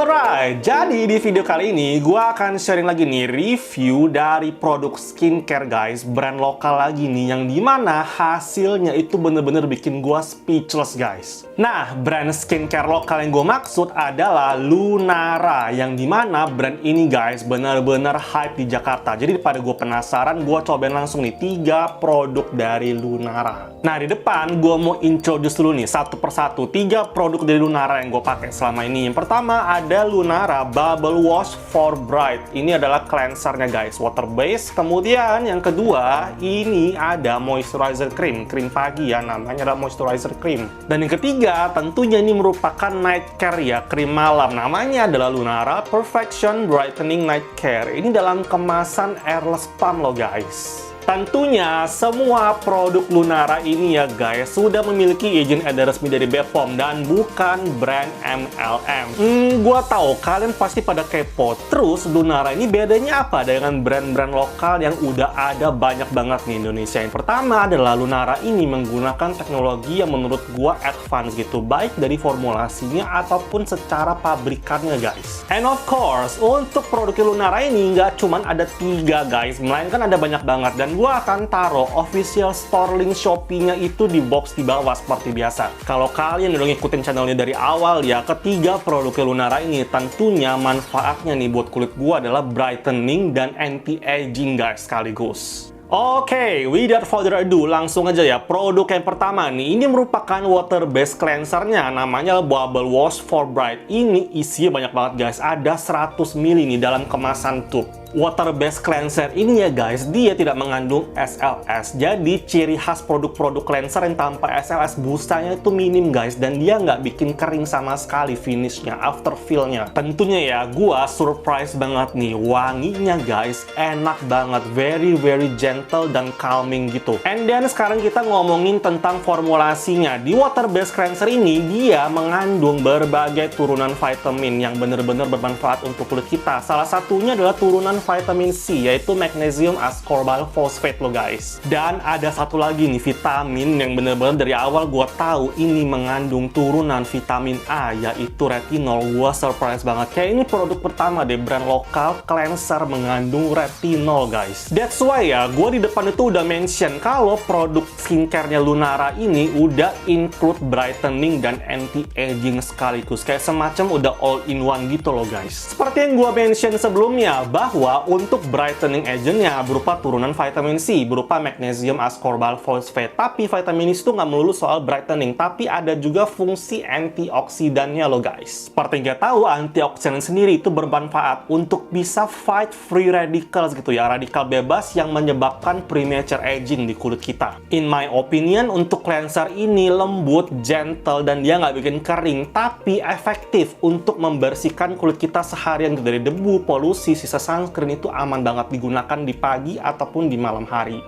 Alright, jadi di video kali ini gue akan sharing lagi nih review dari produk skincare guys, brand lokal lagi nih, yang dimana hasilnya itu bener-bener bikin gue speechless guys. Nah, brand skincare lokal yang gue maksud adalah Lunara, yang dimana brand ini guys bener-bener hype di Jakarta. Jadi daripada gue penasaran, gue cobain langsung nih 3 produk dari Lunara. Nah, di depan gue mau introduce dulu nih satu persatu 3 produk dari Lunara yang gue pakai selama ini. Yang pertama ada Lunara Bubble Wash for Bright. Ini adalah cleansernya guys, water based. Kemudian yang kedua ini ada moisturizer cream pagi ya, namanya adalah moisturizer cream. Dan yang ketiga tentunya ini merupakan night care ya, krim malam. Namanya adalah Lunara Perfection Brightening Night Care. Ini dalam kemasan airless pump loh guys. Tentunya semua produk Lunara ini ya guys sudah memiliki izin edar resmi dari BPOM dan bukan brand MLM. Gua tahu kalian pasti pada kepo. Terus Lunara ini bedanya apa dengan brand-brand lokal yang udah ada banyak banget di Indonesia? Yang pertama adalah Lunara ini menggunakan teknologi yang menurut gua advance gitu, baik dari formulasinya ataupun secara pabrikannya guys. And of course, untuk produk Lunara ini nggak cuman ada 3 guys, melainkan ada banyak banget. Dan gue akan taruh official store link Shopee-nya itu di box di bawah seperti biasa. Kalau kalian udah ngikutin channelnya dari awal ya, ketiga produk Lunara ini tentunya manfaatnya nih buat kulit gue adalah brightening dan anti-aging guys sekaligus. Oke, without further ado, langsung aja ya. Produk yang pertama nih, ini merupakan water based cleansernya, namanya Bubble Wash for Bright. Ini isinya banyak banget guys, ada 100 ml nih dalam kemasan tube. Water based cleanser ini ya guys, dia tidak mengandung SLS. Jadi ciri khas produk-produk cleanser yang tanpa SLS, busanya itu minim guys, dan dia nggak bikin kering sama sekali finishnya, after feel-nya. Tentunya ya, gua surprise banget nih, wanginya guys, enak banget, very gentle dan calming gitu. And then sekarang kita ngomongin tentang formulasinya. Di water based cleanser ini, dia mengandung berbagai turunan vitamin yang bener-bener bermanfaat untuk kulit kita. Salah satunya adalah turunan vitamin C, yaitu magnesium ascorbate phosphate loh guys. Dan ada satu lagi nih vitamin yang bener-bener dari awal gua tahu ini mengandung turunan vitamin A, yaitu retinol. Gua surprise banget, kayak ini produk pertama deh brand lokal cleanser mengandung retinol guys. That's why ya, gua di depan itu udah mention kalau produk skincare-nya Lunara ini udah include brightening dan anti-aging sekaligus, kayak semacam udah all in one gitu loh guys. Seperti yang gua mention sebelumnya, bahwa untuk brightening agent-nya berupa turunan vitamin C, berupa magnesium ascorbate phosphate. Tapi vitamin C itu nggak melulu soal brightening, tapi ada juga fungsi antioksidannya loh guys. Seperti yang kita tahu, antioksidan sendiri itu bermanfaat untuk bisa fight free radicals gitu ya, radikal bebas yang menyebabkan premature aging di kulit kita. In my opinion, untuk cleanser ini lembut, gentle, dan dia nggak bikin kering, tapi efektif untuk membersihkan kulit kita seharian dari debu, polusi, sisa sunscreen. Itu aman banget digunakan di pagi ataupun di malam hari.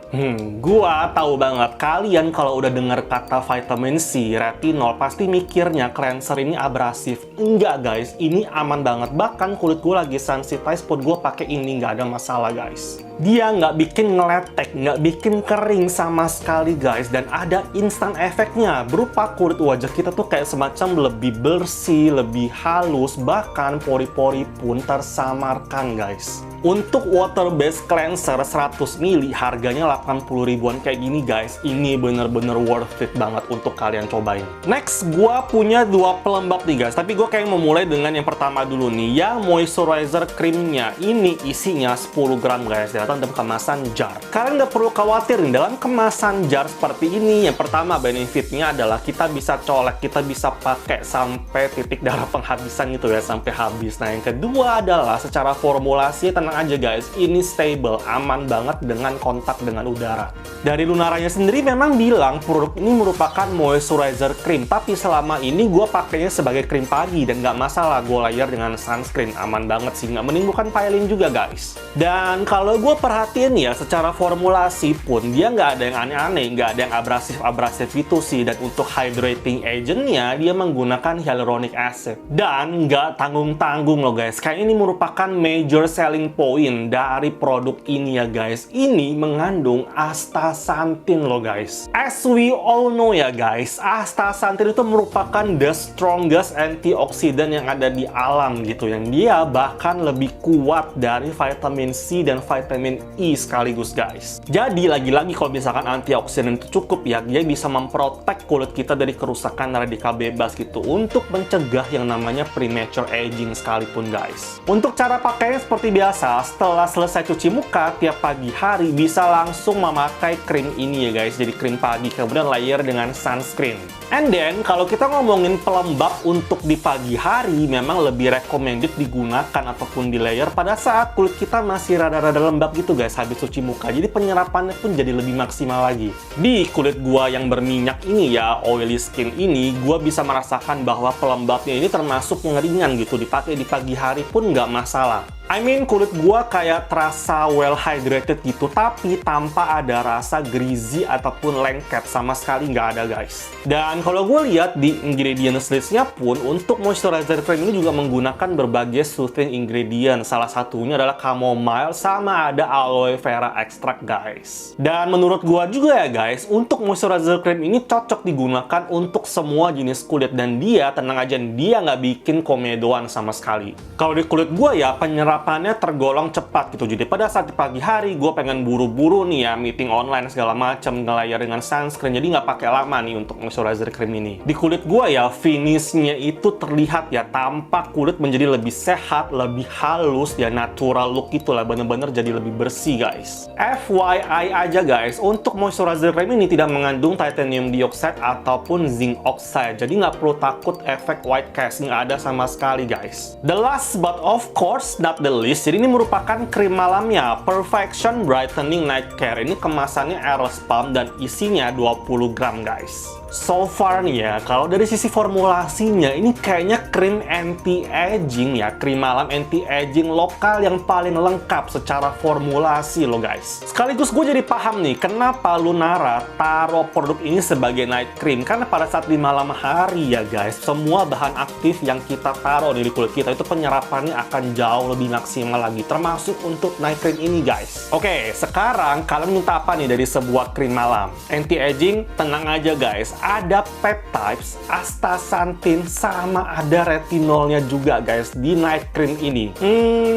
Gua tahu banget kalian kalau udah dengar kata vitamin C, retinol, pasti mikirnya cleanser ini abrasif. Enggak guys, ini aman banget. Bahkan kulit gue lagi sensitize pun gue pakai ini nggak ada masalah guys. Dia nggak bikin ngeletek, nggak bikin kering sama sekali guys, dan ada instan efeknya berupa kulit wajah kita tuh kayak semacam lebih bersih, lebih halus, bahkan pori-pori pun tersamarkan guys. Untuk water based cleanser 100 ml harganya 80 ribuan kayak gini guys, ini bener-bener worth it banget untuk kalian cobain. Next, gua punya 2 pelembab nih guys, tapi gua kayak memulai dengan yang pertama dulu nih, yang moisturizer creamnya. Ini isinya 10 gram guys, datang dalam kemasan jar. Kalian nggak perlu khawatir nih, dalam kemasan jar seperti ini, yang pertama benefitnya adalah kita bisa colek, kita bisa pakai sampai titik darah penghabisan gitu ya, sampai habis. Nah, yang kedua adalah secara formulasi, tenang aja guys, ini stable, aman banget dengan kontak dengan udara. Dari Lunaranya sendiri memang bilang produk ini merupakan moisturizer cream, tapi selama ini gue pakainya sebagai krim pagi dan nggak masalah gue layer dengan sunscreen, aman banget sih, nggak menimbulkan peeling juga guys. Dan kalau gue lo perhatiin ya, secara formulasi pun dia nggak ada yang aneh-aneh, nggak ada yang abrasif-abrasif gitu sih. Dan untuk hydrating agentnya, dia menggunakan hyaluronic acid. Dan nggak tanggung-tanggung loh guys, kayak ini merupakan major selling point dari produk ini ya guys. Ini mengandung astaxanthin loh guys. As we all know ya guys, astaxanthin itu merupakan the strongest antioxidant yang ada di alam gitu. Yang dia bahkan lebih kuat dari vitamin C dan vitamin E sekaligus guys. Jadi lagi-lagi kalau misalkan antioksidan itu cukup ya, dia bisa memprotek kulit kita dari kerusakan radikal bebas gitu, untuk mencegah yang namanya premature aging sekalipun guys. Untuk cara pakainya seperti biasa, setelah selesai cuci muka tiap pagi hari bisa langsung memakai krim ini ya guys. Jadi krim pagi, kemudian layer dengan sunscreen. And then kalau kita ngomongin pelembab untuk di pagi hari, memang lebih recommended digunakan ataupun di layer pada saat kulit kita masih rada-rada lembab gitu guys habis cuci muka. Jadi penyerapannya pun jadi lebih maksimal lagi. Di kulit gua yang berminyak ini ya, oily skin ini, gua bisa merasakan bahwa pelembabnya ini termasuk yang ringan gitu, dipakai di pagi hari pun nggak masalah. I mean, kulit gua kayak terasa well hydrated gitu, tapi tanpa ada rasa greasy ataupun lengket, sama sekali nggak ada guys. Dan kalau gue lihat di ingredients listnya pun, untuk moisturizer cream ini juga menggunakan berbagai soothing ingredient. Salah satunya adalah chamomile sama ada aloe vera extract guys. Dan menurut gua juga ya guys, untuk moisturizer cream ini cocok digunakan untuk semua jenis kulit. Dan dia, tenang aja, dia nggak bikin komedoan sama sekali. Kalau di kulit gua ya, penyerapannya tergolong cepat gitu. Jadi pada saat di pagi hari gue pengen buru-buru nih ya, meeting online segala macam, nge-layer dengan sunscreen, jadi nggak pakai lama nih untuk moisturizer cream ini. Di kulit gue ya, finishnya itu terlihat ya, tampak kulit menjadi lebih sehat, lebih halus ya, natural look itulah, bener-bener jadi lebih bersih guys. FYI aja guys, untuk moisturizer cream ini tidak mengandung titanium dioxide ataupun zinc oxide, jadi nggak perlu takut efek white cast, nggak ada sama sekali guys. The last but of course not the least, jadi ini merupakan krim malamnya, Perfection Brightening Night Care. Ini kemasannya Eros Palm dan isinya 20 gram guys. So far nih ya, kalau dari sisi formulasinya, ini kayaknya krim anti-aging ya, krim malam anti-aging lokal yang paling lengkap secara formulasi loh guys. Sekaligus gue jadi paham nih, kenapa Lunara taruh produk ini sebagai night cream. Karena pada saat di malam hari ya guys, semua bahan aktif yang kita taruh di kulit kita itu penyerapannya akan jauh lebih maksimal lagi, termasuk untuk night cream ini guys. Oke, sekarang kalian minta apa nih dari sebuah krim malam anti-aging? Tenang aja guys, ada peptides, astaxanthin, sama ada retinolnya juga guys di night cream ini.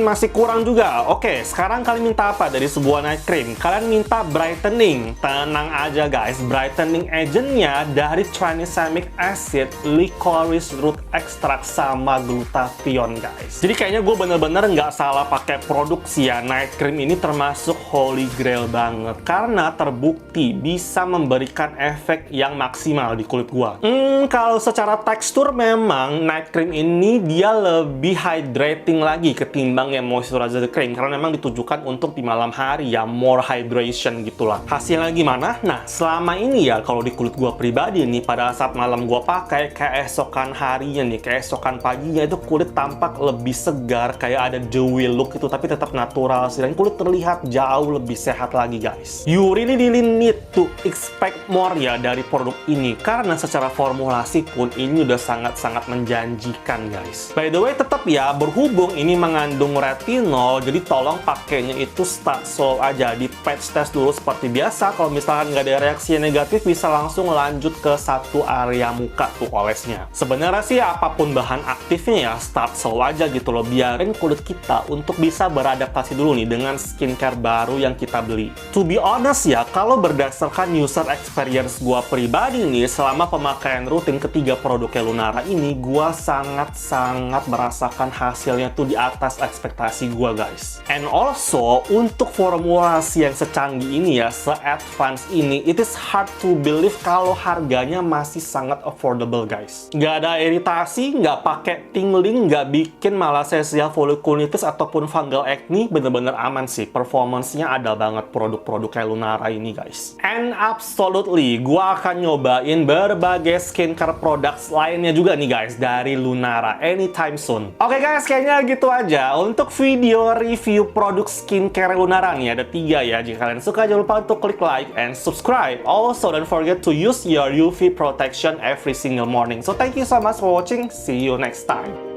Masih kurang juga. Oke, sekarang kalian minta apa dari sebuah night cream? Kalian minta brightening. Tenang aja guys, brightening agentnya dari tranexamic acid, licorice root extract, sama glutathione guys. Jadi kayaknya gue bener-bener nggak salah pakai produksi ya. Night cream ini termasuk holy grail banget, karena terbukti bisa memberikan efek yang maksimal di kulit gua. Kalau secara tekstur memang night cream ini dia lebih hydrating lagi ketimbang yang moisturizer cream, karena memang ditujukan untuk di malam hari ya, more hydration gitulah. Hasilnya gimana? Nah, selama ini ya kalau di kulit gua pribadi nih, pada saat malam gua pakai, keesokan harinya nih, keesokan paginya itu kulit tampak lebih segar, kayak ada dewy look itu, tapi tetap natural sih, dan kulit terlihat jauh lebih sehat lagi guys. You really need to expect more ya dari produk ini, karena secara formulasi pun ini udah sangat-sangat menjanjikan guys. By the way, tetap ya, berhubung ini mengandung retinol, jadi tolong pakainya itu start slow aja, di patch test dulu seperti biasa. Kalau misalkan nggak ada reaksi negatif, bisa langsung lanjut ke satu area muka tuh olesnya. Sebenarnya sih apapun bahan aktifnya ya, start slow aja gitu loh, biarin kulit kita untuk bisa beradaptasi dulu nih dengan skincare baru yang kita beli. To be honest ya, kalau berdasarkan user experience gua pribadi nih, selama pemakaian rutin ketiga produknya Lunara ini, gua sangat-sangat merasakan hasilnya tuh di atas ekspektasi gua guys. And also, untuk formulasi yang secanggih ini ya, se-advance ini, it is hard to believe kalau harganya masih sangat affordable guys. Nggak ada iritasi, nggak pakai tingling, nggak bikin malassezia folliculitis ataupun fungal acne, bener-bener aman sih. Performance-nya ada banget produk-produk kayak Lunara ini guys. And absolutely, gua akan nyobain nyobain berbagai skincare products lainnya juga nih guys dari Lunara anytime soon. Oke guys, kayaknya gitu aja untuk video review produk skincare Lunara nih. Ada 3 ya. Jika kalian suka, jangan lupa untuk klik like and subscribe. Also, don't forget to use your UV protection every single morning. So thank you so much for watching. See you next time.